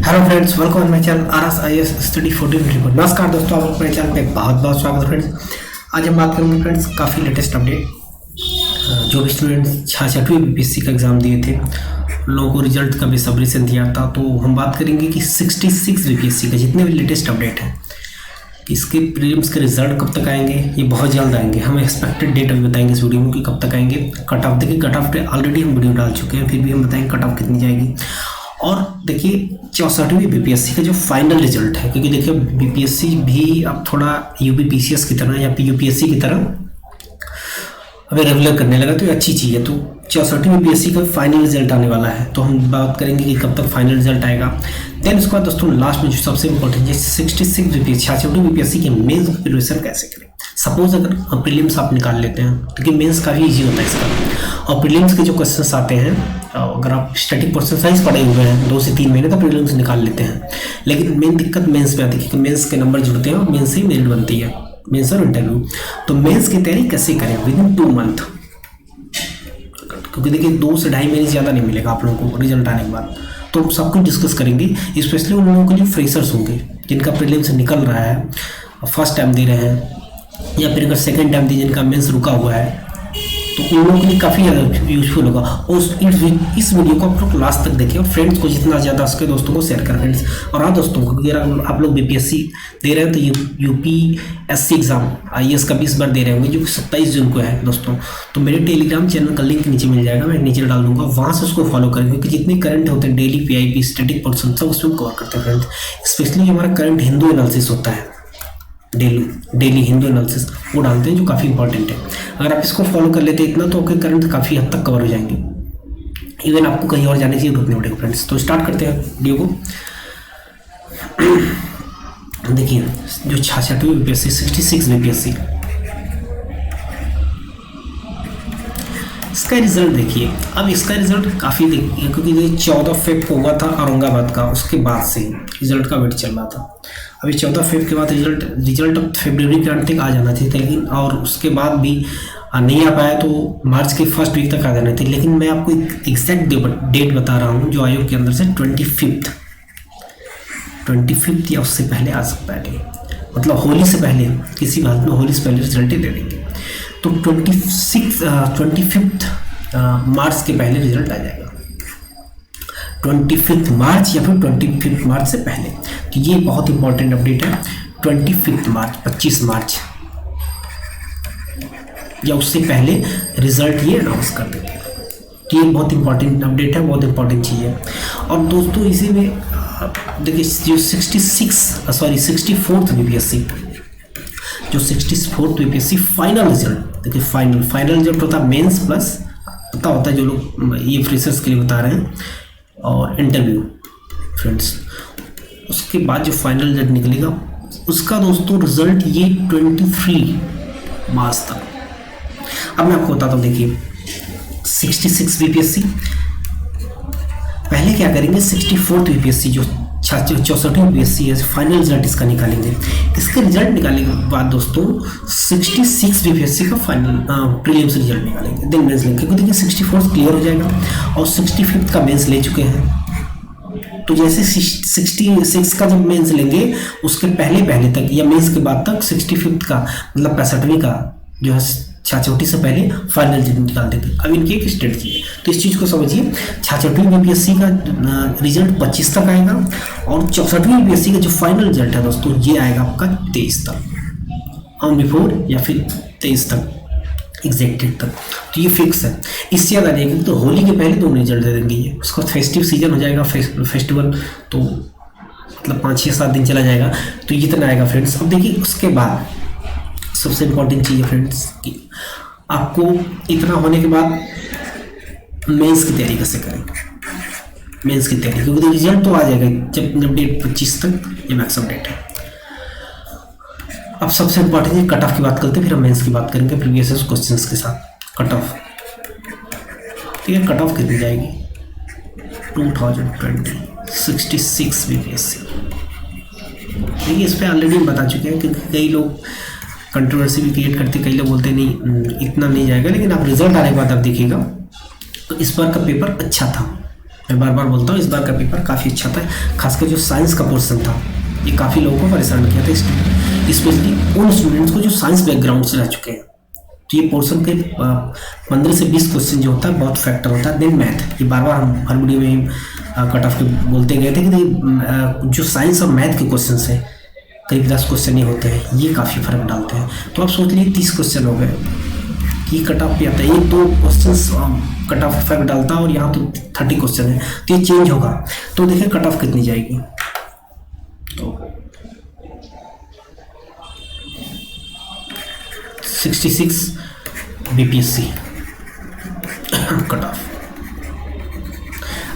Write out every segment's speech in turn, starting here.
Hello friends, welcome on my channel RS IAS study 14 report. नमस्कार दोस्तों, आप अपने चैनल पे बहुत बहुत स्वागत है फ्रेंड्स। आज हम बात करेंगे फ्रेंड्स काफ़ी लेटेस्ट अपडेट। जो भी स्टूडेंट्स 66वीं बीपीएससी का एग्ज़ाम दिए थे, लोगों को रिजल्ट का बेसब्री से इंतजार था, तो हम बात करेंगे कि 66 बीपीएससी का जितने भी लेटेस्ट अपडेट हैं, इसके प्रीलिम्स के रिजल्ट कब तक आएंगे। ये बहुत जल्द आएंगे। हम एक्सपेक्टेड डेट अभी बताएंगे इस वीडियो में कि कब तक आएंगे। कट ऑफ देखिए, कट ऑफ पे ऑलरेडी हम वीडियो डाल चुके हैं, फिर भी हम बताएंगे कट ऑफ कितनी जाएगी। और देखिए 64वीं बीपीएससी का जो फाइनल रिजल्ट है, क्योंकि देखिए बीपीएससी भी अब थोड़ा यूपीपीसीएस की तरह या यूपीएससी की तरह अभी रेगुलर करने लगा, तो ये अच्छी चीज़ है। तो 64वीं बीपीएससी का फाइनल रिजल्ट आने वाला है, तो हम बात करेंगे कि कब तक फाइनल रिजल्ट आएगा। देन उसके बाद दोस्तों लास्ट में जो सबसे इंपॉर्टेंट है 66 बीपीएससी 66वीं बीपीएससी के मेंस प्रिपरेशन कैसे करें। सपोज अगर प्रीलिम्स आप निकाल लेते हैं, क्योंकि मेंस काफ़ी ईजी होता है इसका, और प्रीलिम्स के जो क्वेश्चंस आते हैं, अगर आप स्टैटिक पर्सन साइंस पढ़े हुए हैं 2 से 3 महीने तक प्रीलिम्स निकाल लेते हैं। लेकिन मेन दिक्कत मेंस में आती है, क्योंकि मेंस के नंबर जुड़ते हैं और मेंस से ही मेरिट बनती है, मेंस और इंटरव्यू। तो मेंस की तैयारी कैसे करें विद इन 2 मंथ, क्योंकि देखिए 2 से 2.5 महीने ज़्यादा नहीं मिलेगा आप लोगों को रिजल्ट आने के बाद। तो हम सब कुछ डिस्कस करेंगे, स्पेशली उन लोगों के लिए फ्रेशर्स होंगे जिनका प्रीलिम्स निकल रहा है, फर्स्ट टाइम दे रहे हैं, या फिर अगर सेकेंड टाइम दी जिनका मेंस रुका हुआ है, तो उन लोगों के लिए काफ़ी ज़्यादा यूजफुल होगा। और इस वीडियो को आप लोग लास्ट तक देखें और फ्रेंड्स को जितना ज़्यादा उसके दोस्तों को शेयर करें फ्रेंड्स। और हाँ दोस्तों, क्योंकि अगर आप लोग बीपीएससी दे रहे हैं तो यूपीएससी एग्ज़ाम आईएएस का भी इस बार दे रहे होंगे, जो 27 जून को है दोस्तों। तो मेरे टेलीग्राम चैनल का लिंक नीचे मिल जाएगा, मैं नीचे डाल दूंगा, वहाँ से उसको फॉलो करें, क्योंकि जितने करंट होते हैं डेली पीआईबी स्टैटिक पर्सन सब उसमें कवर करते हैं फ्रेंड्स। स्पेशली जो हमारा करंट हिंदू एनालिसिस होता है, डेली हिंदू एनालिसिस वो डालते हैं, जो काफ़ी इंपॉर्टेंट है। अगर आप इसको फॉलो कर लेते हैं इतना, तो आपके करंट काफ़ी हद तक कवर हो जाएंगे। इवन आपको कहीं और जाने की जरूरत नहीं पड़ेगी फ्रेंड्स। तो स्टार्ट करते हैं वीडियो को। देखिए जो 66वीं बीपीएससी 66 बीपीएससी इसका रिजल्ट देखिए। अब इसका रिजल्ट काफ़ी देखिए, क्योंकि ये 14 फेब को हुआ था औरंगाबाद का, उसके बाद से रिजल्ट का वेट चल रहा था। अभी 14 फेब के बाद रिजल्ट अब फरवरी के अंत तक आ जाना चाहिए, लेकिन और उसके बाद भी नहीं आ पाया, तो मार्च के फर्स्ट वीक तक आ जाना चाहिए। लेकिन मैं आपको एक एग्जैक्ट डेट बता रहा हूँ जो आयोग के अंदर से 25 या उससे पहले आ सकता है, मतलब होली से पहले, किसी बात में होली से पहले रिजल्ट दे देंगे। तो 25 मार्च के पहले रिजल्ट आ जाएगा, 25 मार्च या फिर 25 मार्च से पहले। तो ये बहुत इंपॉर्टेंट अपडेट है। 25 मार्च 25 मार्च या उससे पहले रिजल्ट ये अनाउंस कर देते हैं। तो ये बहुत इंपॉर्टेंट अपडेट है, बहुत इंपॉर्टेंट चीज़ है। और दोस्तों इसी में देखिए जो 64th बीपीएससी जो 64th बीपीएससी फाइनल रिजल्ट, देखिए फाइनल रिजल्ट होता है मेंस प्लस, पता होता है जो लोग ये फ्रेशर्स के लिए बता रहे हैं, और इंटरव्यू फ्रेंड्स। उसके बाद जो फाइनल रिजल्ट निकलेगा उसका दोस्तों रिजल्ट ये 23 मार्च तक। अब मैं आपको बताता हूँ, देखिए 66 बीपीएससी पहले क्या करेंगे, 64th बीपीएससी जो 64वीं बीपीएससी है फाइनल रिजल्ट इसका निकालेंगे। इसका रिजल्ट निकालने के बाद दोस्तों 66 बीपीएससी का फाइनल प्रीलिम्स रिजल्ट निकालेंगे, देन मेंस लेंगे, क्योंकि देखिए 64 क्लियर हो जाएगा और 65 का मेंस ले चुके हैं। तो जैसे 66 का जब मेंस लेंगे उसके पहले तक या मेंस के बाद तक 65 का मतलब 65वीं का जो है 66 से पहले फाइनल रिजल्ट निकाल देंगे। अब इनकी एक स्ट्रेटजी है, तो इस चीज़ को समझिए। 66वीं बीपीएससी का रिजल्ट 25 तक आएगा, और 64वीं बीपीएससी का जो फाइनल रिजल्ट है दोस्तों ये आएगा आपका 23 तक, ऑन बिफोर या फिर 23 तक एग्जैक्ट डेट तक। तो ये फिक्स है, इससे ज़्यादा नहीं, तो होली के पहले 2 रिजल्ट दे देंगे। ये उसका फेस्टिव सीजन हो जाएगा, फेस्टिवल, तो मतलब 5-6-7 दिन चला जाएगा। तो ये इतना आएगा फ्रेंड्स। अब देखिए उसके बाद सबसे इम्पोर्टेंट चीज़ है फ्रेंड्स कि आपको इतना होने के बाद मेंस की तैयारी कैसे करें, मेंस की तैयारी, क्योंकि रिजल्ट तो आ जाएगा जब डेट 25 तक ये मैक्सिमम डेट है। अब सबसे इम्पोर्टेंट है कट ऑफ की बात करते हैं, फिर हम मेंस की बात करेंगे प्रीवियस क्वेश्चंस के साथ। कट ऑफ, ठीक है, कट ऑफ कितनी जाएगी 2020 66 बीपीएससी। देखिए इस पर ऑलरेडी हम बता चुके हैं, क्योंकि कई लोग कंट्रोवर्सी भी क्रिएट करते, कई लोग बोलते नहीं इतना नहीं जाएगा, लेकिन आप रिजल्ट आने के बाद आप देखिएगा तो इस बार का पेपर अच्छा था, मैं बार बार बोलता हूँ, इस बार का पेपर काफ़ी अच्छा था, खासकर जो साइंस का पोर्शन था ये काफ़ी लोगों को परेशान किया था, स्पेशली उन स्टूडेंट्स को जो साइंस बैकग्राउंड से रह चुके हैं। तो ये पोर्शन के 15 से 20 क्वेश्चन जो होता है बहुत फैक्टर होता है। देन मैथ, ये बार बार हम हर वीडियो में कट ऑफ के बोलते गए थे कि जो साइंस और मैथ के क्वेश्चन है करीब 10 क्वेश्चन ही होते हैं, ये काफ़ी फर्क डालते हैं। तो आप सोच लीजिए 30 क्वेश्चन हो गए कि कट ऑफ पे आता है, ये 2 क्वेश्चन कट ऑफ फर्क डालता है और यहाँ तो 30 क्वेश्चन है, तो ये चेंज होगा। तो देखिए कट ऑफ कितनी जाएगी, तो 66 BPSC कट ऑफ।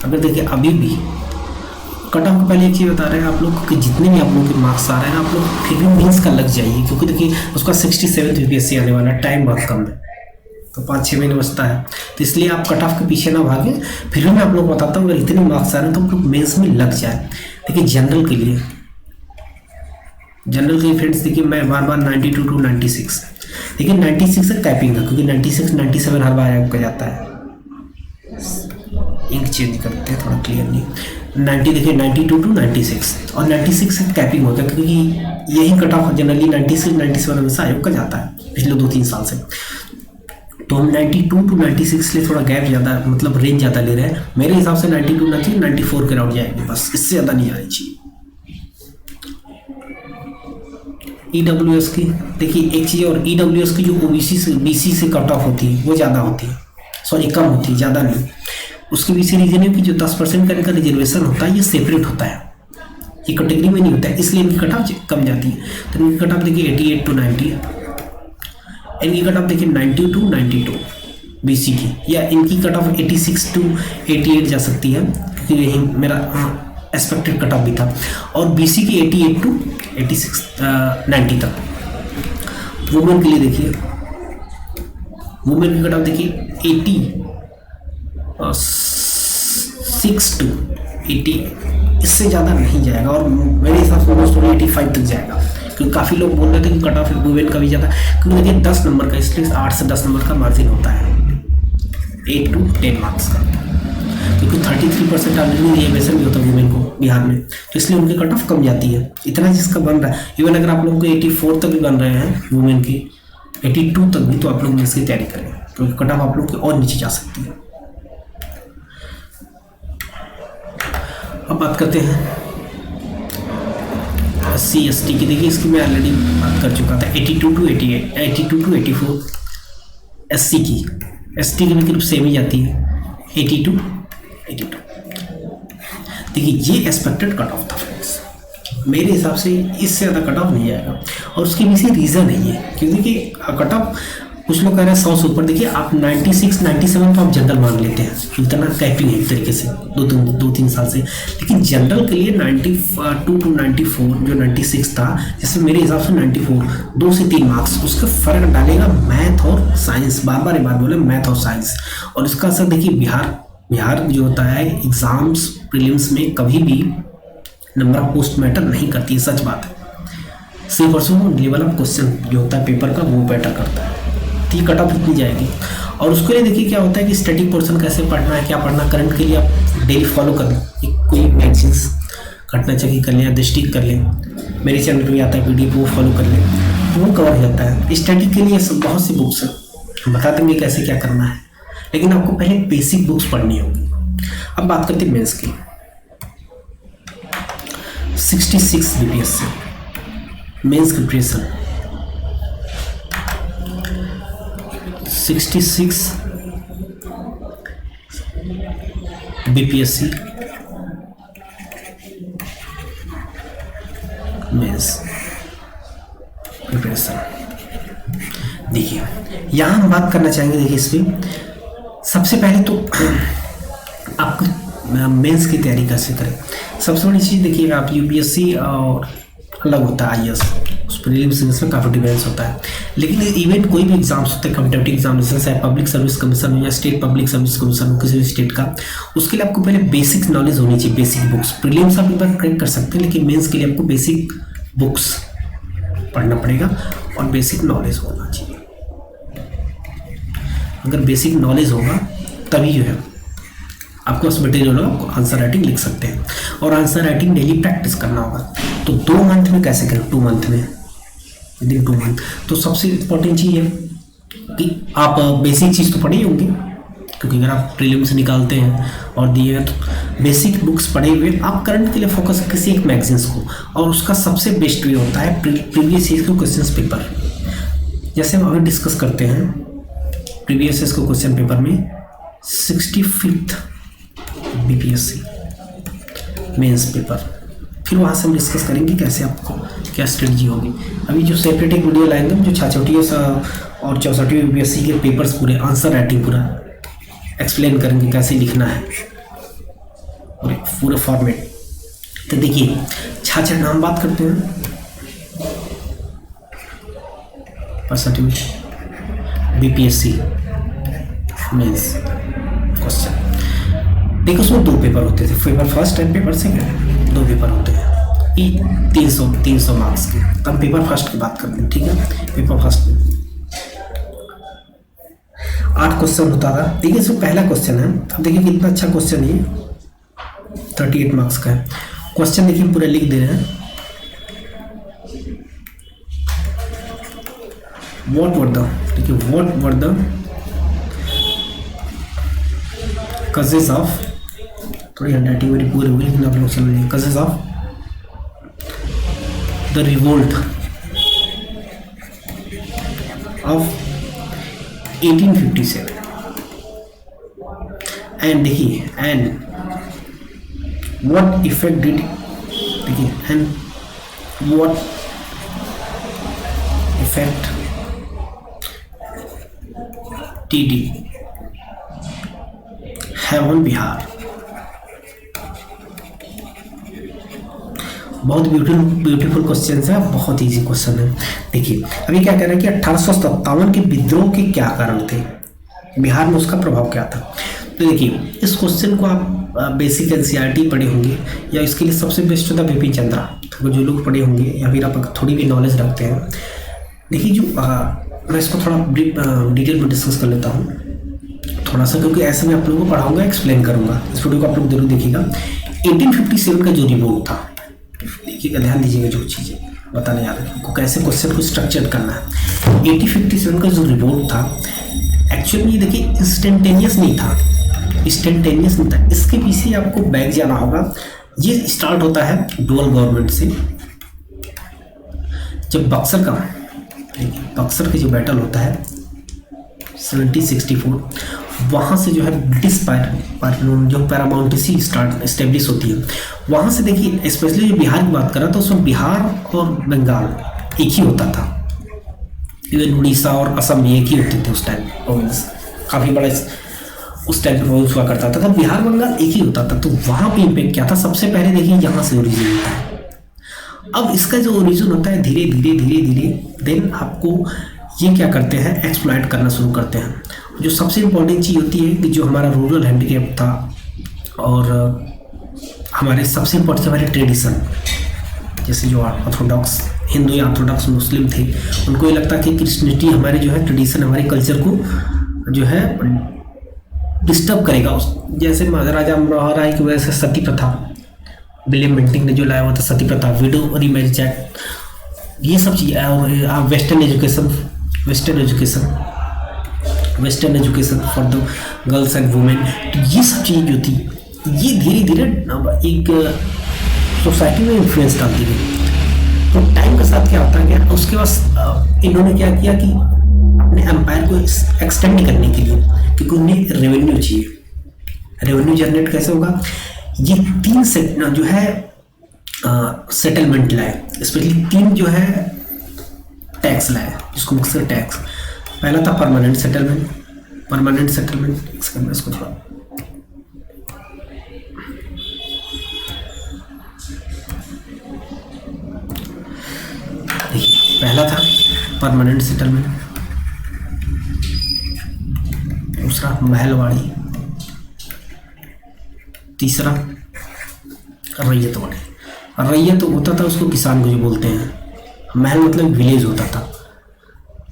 अगर देखिए अभी भी कट ऑफ को पहले एक चीज़ बता रहे हैं आप लोग कि जितने भी आप लोगों के मार्क्स आ रहे हैं आप लोग फिर भी मेंस का लग जाइए, क्योंकि देखिए उसका 67 BPSC आने वाला है, टाइम बहुत कम है, तो 5-6 महीने बचता है। तो इसलिए आप कट ऑफ के पीछे ना भागे। फिर भी मैं आप लोग को बताता हूँ अगर इतने मार्क्स आ रहे हैं तो आप लोग मेंस में लग जाए। देखिए जनरल के लिए फ्रेंड्स, देखिए मैं बार बार 92 to 96, देखिए 96 से कैपिंग है, क्योंकि 96 97 हर बार आपका जाता है। इंक चेंज करते हैं थोड़ा क्लियरली। 90 देखिए 92 to 96 और 96 से कैपिंग होता है, क्योंकि यही कट ऑफ जनरली 96 97 हमेशा आयोग का जाता है पिछले 2-3 साल से। तो हम 92 to 96 लिए थोड़ा गैप ज़्यादा, मतलब रेंज ज़्यादा ले रहे हैं। मेरे हिसाब से 92 94 के राउंड जाएंगे, बस इससे ज़्यादा नहीं जानी चाहिए। EWS की देखिए एक चीज़ और, EWS की जो OBC से BC से कट ऑफ होती है वो ज़्यादा होती है, सॉरी कम होती है, ज़्यादा नहीं। उसके पीछे रीजन है कि जो 10% का इनका रिजर्वेशन होता है ये सेपरेट होता है, ये कैटेगरी में नहीं होता है, इसलिए इनकी कट ऑफ कम जाती है। तो इनकी कट ऑफ देखिए 88 to 90, इनकी कट ऑफ देखिए 90 to 92 BC की, या इनकी कट ऑफ 86 to 88 जा सकती है, क्योंकि यही मेरा एक्सपेक्टेड कट ऑफ भी था। और BC की 88 to 86 90 तक। वुमेन के लिए देखिए, वुमेन की कट ऑफ देखिए 86 to 80, इससे ज़्यादा नहीं जाएगा, और मेरे हिसाब से मोस्ट 85 तक जाएगा, क्योंकि काफ़ी लोग बोल रहे थे कि कट ऑफ वुमेन का भी ज़्यादा, क्योंकि देखिए 10 नंबर का, इसलिए 8 से 10 नंबर का मार्जिन होता है 8 to 10 मार्क्स का, क्योंकि 33% ऑलरेडी रिजर्वेशन भी होता है वुमेन को बिहार में, तो इसलिए उनकी कट ऑफ कम जाती है। इतना जिसका बन रहा है, इवन अगर आप लोगों को 84 तक भी बन रहे हैं वुमेन की, 82 तक भी, तो आप लोग इसकी तैयारी करें, क्योंकि कट ऑफ आप लोग की और नीचे जा सकती है। अब बात करते हैं SC ST की। देखिए इसकी मैं ऑलरेडी बात कर चुका था, 82 to 88, 82 to 84 SC की। ST की भी करीब सेम ही जाती है, 80 to 82। देखिए ये एक्सपेक्टेड कट ऑफ था फ्रेंड्स, मेरे हिसाब से इससे ज़्यादा कट ऑफ नहीं जाएगा, और उसके पीछे रीज़न है ये, क्योंकि देखिए कट ऑफ कुछ लोग कह रहे हैं 100 से ऊपर। देखिए आप 96 97 तो आप जनरल मान लेते हैं, इतना कैपिंग है एक तरीके से 2-3 साल से, लेकिन जनरल के लिए 92 to 94 जो 96 था, जैसे मेरे हिसाब से 94 2 से 3 मार्क्स उसका फ़र्क डालेगा मैथ और साइंस, बार बार बोले मैथ और साइंस। और इसका असर देखिए बिहार जो होता है एग्ज़ाम्स प्रीलिम्स में कभी भी नंबर ऑफ पोस्ट मैटर नहीं करती है, सच बात है। सिर्फ और लेवल ऑफ क्वेश्चन जो होता है पेपर का वो मैटर करता है, तो ये कट ऑफ इतनी जाएगी। और उसके लिए देखिए क्या होता है कि स्टैटिक पोर्शन कैसे पढ़ना है, क्या पढ़ना, करंट के लिए आप डेली फॉलो कर लें, कोई मैगजीन्स घटना चक्की कर लें या दृष्टि कर लें, मेरे चैनल पर आता है PDF, वो फॉलो कर लें, वो कवर हो जाता है। स्टैटिक के लिए बहुत सी बुक्स हैं, बता देंगे कैसे क्या करना है, लेकिन आपको पहले बेसिक बुक्स पढ़नी होगी। अब बात करते हैं मेंस की। 66 BPSC mains preparation, 66 BPSC mains preparation. देखिए यहाँ हम बात करना चाहेंगे, देखिए इसमें सबसे पहले तो आपको मेंस की तैयारी कैसे करें। सबसे बड़ी चीज़ देखिए, आप UPSC और अलग होता है IAS, उस प्रीलिम्स में काफ़ी डिफरेंस होता है, लेकिन इवेंट कोई भी एग्जाम्स होते हैं, कॉम्पिटिटिव एग्जामिनेशन चाहे पब्लिक सर्विस कमीशन हो या स्टेट पब्लिक सर्विस कमीशन हो किसी भी स्टेट का, उसके लिए आपको पहले बेसिक नॉलेज होनी चाहिए, बेसिक बुक्स। प्रीलिम्स आप एक बार क्रैक कर सकते हैं, लेकिन मेंस के लिए आपको बेसिक बुक्स पढ़ना पड़ेगा और बेसिक नॉलेज होना चाहिए। अगर बेसिक नॉलेज होगा तभी जो है आपके पास मटेरियल होगा, आपको आंसर राइटिंग लिख सकते हैं। और आंसर राइटिंग डेली प्रैक्टिस करना होगा। तो 2 मंथ में कैसे करें, 2 मंथ में, विद इन 2 मंथ। तो सबसे इम्पोर्टेंट चीज़ है कि आप बेसिक चीज़ तो पढ़े ही होंगे, क्योंकि अगर आप प्रीलिम्स निकालते हैं और दिए हैं तो बेसिक बुक्स पढ़े हुए आप करंट के लिए फोकस है किसी एक मैगजीन्स को। और उसका सबसे बेस्ट वे होता है प्रीवियस ईयर के क्वेश्चन पेपर। जैसे हम अभी डिस्कस करते हैं प्रीवियस ईयर को क्वेश्चन पेपर में 65th बीपीएससी मेंस पेपर, फिर वहाँ से हम डिस्कस करेंगे कैसे आपको क्या स्ट्रेटजी होगी। अभी जो सेपरेट एक वीडियो लाएंगे जो 66वीं और 64वीं बीपीएससी के पेपर्स पूरे आंसर राइटिंग पूरा एक्सप्लेन करेंगे कैसे लिखना है पूरे फॉर्मेट। तो देखिए 66 नाम बात करते हैं, 65वीं बीपीएससी मेंस क्वेश्चन। देखो उसमें 2 पेपर होते थे, paper first and paper second, 2 paper होते हैं 300 मार्क्स के। तब पेपर फर्स्ट की बात करते हैं, ठीक है। पेपर फर्स्ट में 8 क्वेश्चन होता था। देखिए इसमें पहला क्वेश्चन है, अब देखिए कितना अच्छा क्वेश्चन है, 38 मार्क्स का है क्वेश्चन। देखिए पूरा लिख दे रहे हैं, what were the causes of, थोड़ी हैंडराइटिंग मेरी पूरी हो गई लेकिन आप लोग समझिए, causes of the revolt of 1857 and देखिए and what effect did, देखिए and what effect did have on Bihar. बहुत ब्यूटीफुल क्वेश्चन है, बहुत इजी क्वेश्चन है। देखिए अभी क्या कह रहे हैं कि 1857 के विद्रोह के क्या कारण थे, बिहार में उसका प्रभाव क्या था। तो देखिए इस क्वेश्चन को आप बेसिक एनसीईआरटी पढ़े होंगे या इसके लिए सबसे बेस्ट होता है बिपिन चंद्रा, तो जो लोग पढ़े होंगे या फिर आप थोड़ी भी नॉलेज रखते हैं। देखिए जो मैं इसको थोड़ा डिटेल में डिस्कस कर लेता हूँ थोड़ा सा, क्योंकि ऐसे मैं आप लोगों को पढ़ाऊंगा, एक्सप्लेन करूंगा। इस वीडियो को आप लोग जरूर देखिएगा। 1857 का जो रिवोल्ट था, देखिएगा ध्यान दीजिएगा जो चीज़ें बताने जा रहे हैं आपको, कैसे क्वेश्चन को स्ट्रक्चर करना है। 1857 का जो रिवोल्ट था एक्चुअली ये देखिए इंस्टेंटेनियस नहीं था, इसके पीछे आपको बैक जाना होगा। ये स्टार्ट होता है डुअल गवर्नमेंट से, जब बक्सर का जो बैटल होता है 1764, वहाँ से जो है ब्रिटिश जो पैरामाउंटेसी स्टैब्लिश होती है। वहाँ से देखिए स्पेशली जो बिहार की बात कर रहा था उसमें बिहार और बंगाल एक ही होता था, इवन उड़ीसा और असम एक ही होते थे उस टाइम प्रोविंस, काफ़ी बड़ा उस टाइम पे प्रोविंस हुआ करता था। तो बिहार बंगाल एक ही होता था। तो वहाँ पे इम्पेक्ट क्या था, सबसे पहले देखिए यहाँ से ओरिजिन होता है। अब इसका जो ओरिजिन होता है धीरे धीरे देन आपको ये क्या करते हैं, एक्सप्लॉइट करना शुरू करते हैं। जो सबसे इम्पोर्टेंट चीज़ होती है कि जो हमारा रूरल हैंडीकैप था और हमारे सबसे इम्पोर्टेंट हमारे ट्रेडिशन, जैसे जो ऑर्थोडॉक्स हिंदू या ऑर्थोडॉक्स मुस्लिम थे, उनको ये लगता कि क्रिश्चियनिटी हमारे जो है ट्रेडिशन हमारे कल्चर को जो है डिस्टर्ब करेगा। जैसे महाराजा अमरोहा राय की वजह से सती प्रथा, विलियम बेंटिंक ने जो लाया हुआ था सती प्रथा, विडो रीमैरिज एक्ट, ये सब चीज़ें, और western education for the girls and women, तो ये सब चीज़ें जो थी ये धीरे धीरे एक सोसाइटी में इन्फ्लुएंस डालती गई। तो टाइम के साथ क्या होता है कि उसके बाद इन्होंने क्या किया कि अपने एम्पायर को एक्सटेंड करने के लिए, क्योंकि उन्हें रेवेन्यू चाहिए, रेवेन्यू जनरेट कैसे होगा, ये 3 सेट जो है सेटलमेंट लाए, स्पेशली 3 जो है टैक्स लाए, जिसको मिक्सर टैक्स। पहला था परमानेंट सेटलमेंट, इसको थोड़ा देखिए, पहला था परमानेंट सेटलमेंट, दूसरा महलवाड़ी, तीसरा रैयतवाड़ी। रैयत होता था उसको किसान को जो बोलते हैं, महल मतलब विलेज होता था।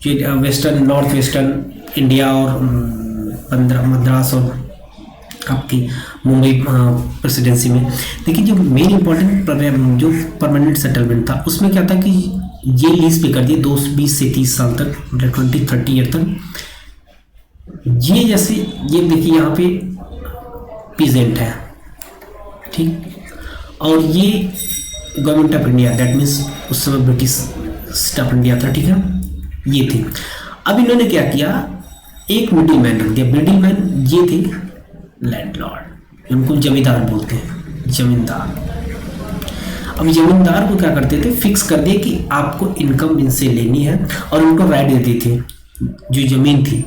जो वेस्टर्न नॉर्थ वेस्टर्न इंडिया और मद्रास और आपकी मुंबई प्रेसिडेंसी में। देखिए जो मेन इम्पोर्टेंट जो परमानेंट सेटलमेंट था उसमें क्या था कि ये लीज पे कर दिए 20 से 30 साल तक, मतलब 20-30 ईयर तक। ये जैसे ये देखिए यहाँ पे पीजेंट है, ठीक, और ये government of India, that means उस समय ब्रिटिश स्टेट ऑफ इंडिया था, ठीक है, ये थी। अब इन्होंने क्या किया, एक मिडिल मैन रख दिया। मिडिल मैन ये थे लैंडलॉर्ड, उनको जमींदार बोलते हैं, जमींदार। अब जमींदार को क्या करते थे, फिक्स कर दिए कि आपको इनकम इनसे लेनी है, और उनको राइट देती थी जो जमीन थी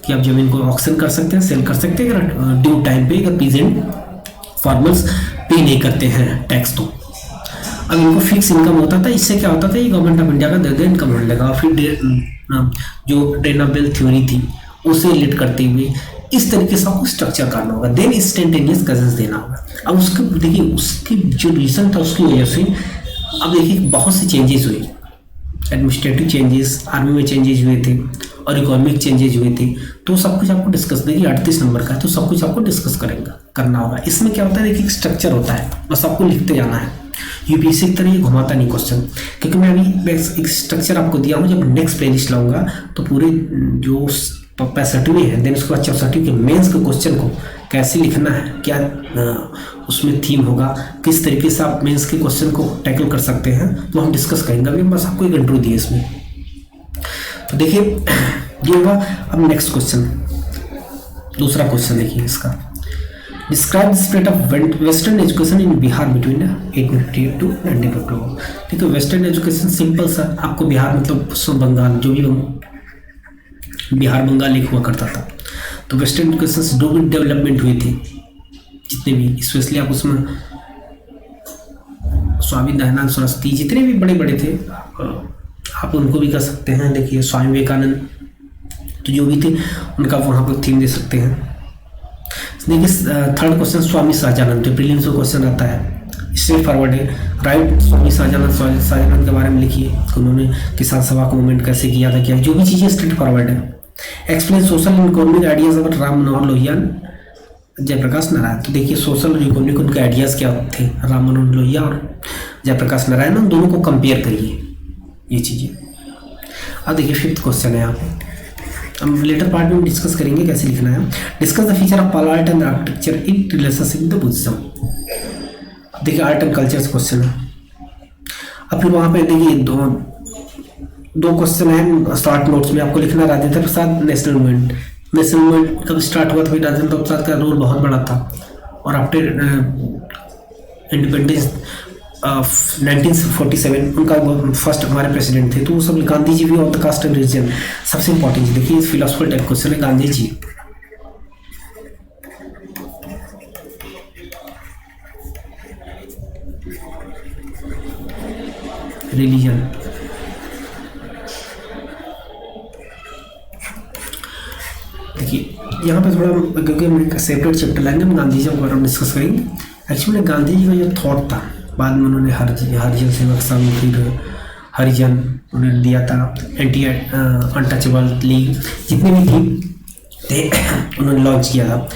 कि आप जमीन को ऑक्शन कर सकते हैं, सेल कर सकते हैं अगर ड्यू टाइम पे, अगर पीजेंट फार्मर्स पे नहीं करते हैं टैक्स तो। अब इनको फिक्स इनकम होता था, इससे क्या होता था, ये गवर्नमेंट ऑफ इंडिया का दे इनकम होने लगा। और फिर जो डेनाबेल थ्योरी थी उसे रिलेट करते हुए इस तरीके से आपको स्ट्रक्चर करना होगा, देन इंस्टेंटेनियस गजल्स देना होगा। अब उसके देखिए उसकी जो रीजन था उसकी वजह से अब देखिए बहुत सी चेंजेस हुई, एडमिनिस्ट्रेटिव चेंजेस, आर्मी में चेंजेस हुए थे और इकोनॉमिक चेंजेस हुए थे। तो सब कुछ आपको डिस्कस, देखिए 38 नंबर का है तो सब कुछ आपको डिस्कस करना होगा। इसमें क्या होता है, देखिए स्ट्रक्चर होता है, बस आपको लिखते जाना है। यूपीएससी की तरह ये घुमाता नहीं क्वेश्चन, क्योंकि मैं अभी एक स्ट्रक्चर आपको दिया हूँ। जब नेक्स्ट प्लेलिस्ट लाऊंगा तो पूरे जो 65वें हैं, देन उसके बाद 64 के मेंस के क्वेश्चन को कैसे लिखना है, क्या उसमें थीम होगा, किस तरीके से आप मेंस के क्वेश्चन को टैकल कर सकते हैं, तो हम डिस्कस करेंगे। अभी बस आपको एक इंट्रो दिए इसमें। तो देखिए ये हुआ। अब नेक्स्ट क्वेश्चन, दूसरा क्वेश्चन देखिए इसका, describe the spread of western education in Bihar between 1858 to 1952। देखिए वेस्टर्न एजुकेशन सिंपल सा, आपको बिहार मतलब पश्चिम बंगाल, जो भी बिहार बंगाल एक हुआ करता था, तो वेस्टर्न एजुकेशन से जो भी डेवलपमेंट हुई थी जितने भी, स्पेशली आप उसमें स्वामी दयानंद सरस्वती जितने भी बड़े बड़े थे आप उनको भी कर सकते हैं। देखिए स्वामी विवेकानंद, तो जो भी थे उनका वहाँ पर थीम दे सकते हैं। देखिए थर्ड क्वेश्चन स्वामी शाहजानंद, जो प्रीलिम्स में क्वेश्चन आता है, स्ट्रेट फॉरवर्ड है, राइट। स्वामी शाहजानंद के बारे में लिखिए, उन्होंने किसान सभा का मूवमेंट कैसे किया था, क्या जो भी चीज़ें स्ट्रेट फॉरवर्ड है। Explain social and economic ideas of Ram Manohar Lohia, Jayaprakash Narayan. तो देखिए सोशल और इकोनॉमिक उनके आइडियाज़ क्या थे, राम मनोहर लोहिया और जयप्रकाश नारायण, उन दोनों को कंपेयर करिए ये चीज़ें। अब देखिए फिफ्थ क्वेश्चन है, यहाँ पे हम लेटर पार्ट में डिस्कस करेंगे कैसे लिखना है। डिस्कस द फीचर ऑफ पालो art and architecture in relationship with the Buddhism. देखिए आर्ट एंड कल्चर क्वेश्चन है। अब फिर वहाँ पे देखिए दो क्वेश्चन है शॉर्ट नोट्स में, आपको लिखना Rajendra Prasad national movement. National movement कब स्टार्ट हुआ था, राजेंद्र प्रसाद का रोल बहुत बड़ा था। और आफ्टर इंडिपेंडेंस 1947 उनका फर्स्ट हमारे प्रेसिडेंट थे। तो वो सब गांधी जी भी of the caste and religion, सबसे इंपॉर्टेंट देखिए फिलोसफर टाइप क्वेश्चन है, गांधी जी। रिलीजन, देखिए यहाँ पे थोड़ा, क्योंकि हम सेपरेट चैप्टर लाएंगे, हम गांधी जी के बारे में डिस्कस करेंगे। एक्चुअली गांधी जी का जो थॉट था, बाद में उन्होंने हरिजन सेवक संघ, फिर हरिजन उन्होंने दिया था, एंटी अनटचेबल लीग जितने भी थे उन्होंने लॉन्च किया था।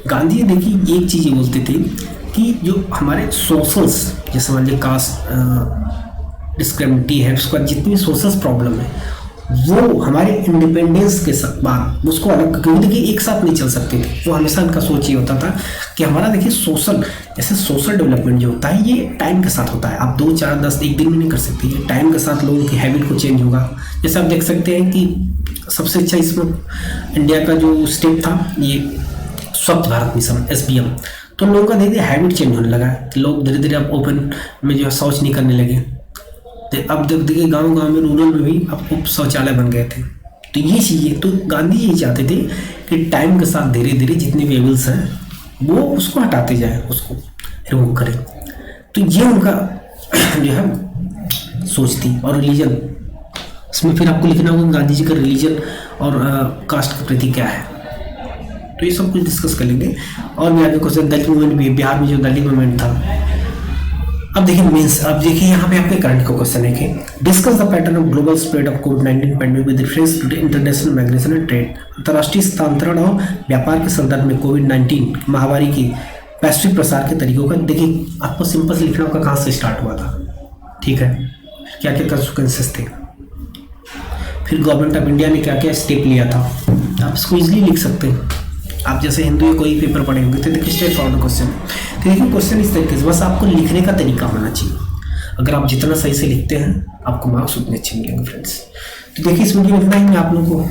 गांधी देखिए एक चीज़ ये बोलते थे कि जो हमारे सोशल्स, जैसे मान लीजिए कास्ट डिस्क्रिमिनेटी है, उसके बाद जितनी सोशल प्रॉब्लम है वो हमारे इंडिपेंडेंस के बाद उसको अलग, क्योंकि देखिए एक साथ नहीं चल सकते थे। वो हमेशा उनका सोच ये होता था कि हमारा देखिए सोशल, जैसे सोशल डेवलपमेंट जो होता है ये टाइम के साथ होता है। आप 2, 4, 10 एक दिन में नहीं कर सकते, ये टाइम के साथ लोगों की हैबिट को चेंज होगा। जैसे आप देख सकते हैं कि सबसे अच्छा इसमें इंडिया का जो स्टेप था ये स्वच्छ भारत मिशन SBM, तो लोगों का धीरे धीरे हैबिट चेंज होने लगा, लोग धीरे धीरे अब ओपन में जो है शौच नहीं करने लगे। तो अब देखिए गांव में रूरल में भी अब शौचालय बन गए थे। तो ये चीज़ें, तो गांधी यही चाहते थे कि टाइम के साथ धीरे धीरे जितने भी एबल्स हैं वो उसको हटाते जाए, उसको रिमूव करें। तो ये उनका जो है सोच थी। और रिलीजन, इसमें फिर आपको लिखना होगा गांधी जी का रिलीजन और कास्ट के प्रति क्या है, तो ये सब कुछ डिस्कस कर लेंगे। और भी आगे क्वेश्चन, दलित मूवमेंट भी, बिहार में जो दलित मूवमेंट था, अब देखिए मीन्स, अब देखिए यहाँ पे आपके करंट का क्वेश्चन है कि discuss the pattern of global spread of कोविड-19 pandemic with reference to international migration and trade. अंतर्राष्ट्रीय स्थानांतरण और व्यापार के संदर्भ में कोविड-19 महामारी की वैश्विक प्रसार के तरीकों का। देखिए आपको सिंपल से लिखना होगा कहाँ से स्टार्ट हुआ था, ठीक है, क्या क्या कंसिक्वेंसेस थे, फिर गवर्नमेंट ऑफ इंडिया ने क्या क्या स्टेप लिया था। आप इसको इजीली लिख सकते हैं। आप जैसे हिंदू या कोई पेपर पढ़े होंगे तो देखिए स्ट्रेट फॉरवर्ड क्वेश्चन। तो देखिए क्वेश्चन इस तरीके से, बस आपको लिखने का तरीका होना चाहिए। अगर आप जितना सही से लिखते हैं आपको मार्क्स उतने अच्छे मिलेंगे फ्रेंड्स। तो देखिए इस वीडियो में इतना ही मैं आप लोगों को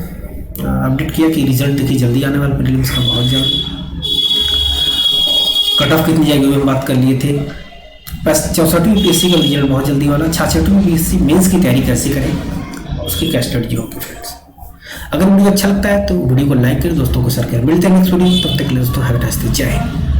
अपडेट किया कि रिजल्ट देखिए जल्दी आने वाला प्रीलिम्स का बहुत जल्द। कट ऑफ कितनी जाएगी हम बात कर लिए थे। 64वीं पीएससी का रिजल्ट बहुत जल्दी वाला। 66वीं पीएससी मेंस की तैयारी कैसे करें उसकी क्या स्ट्रेटजी होगी फ्रेंड्स। अगर वीडियो अच्छा लगता है तो वीडियो को लाइक करें, दोस्तों को शेयर करें। मिलते हैं नेक्स्ट वीडियो, तब तक के लिए दोस्तों हैव अ नाइस डे, जय हिंद।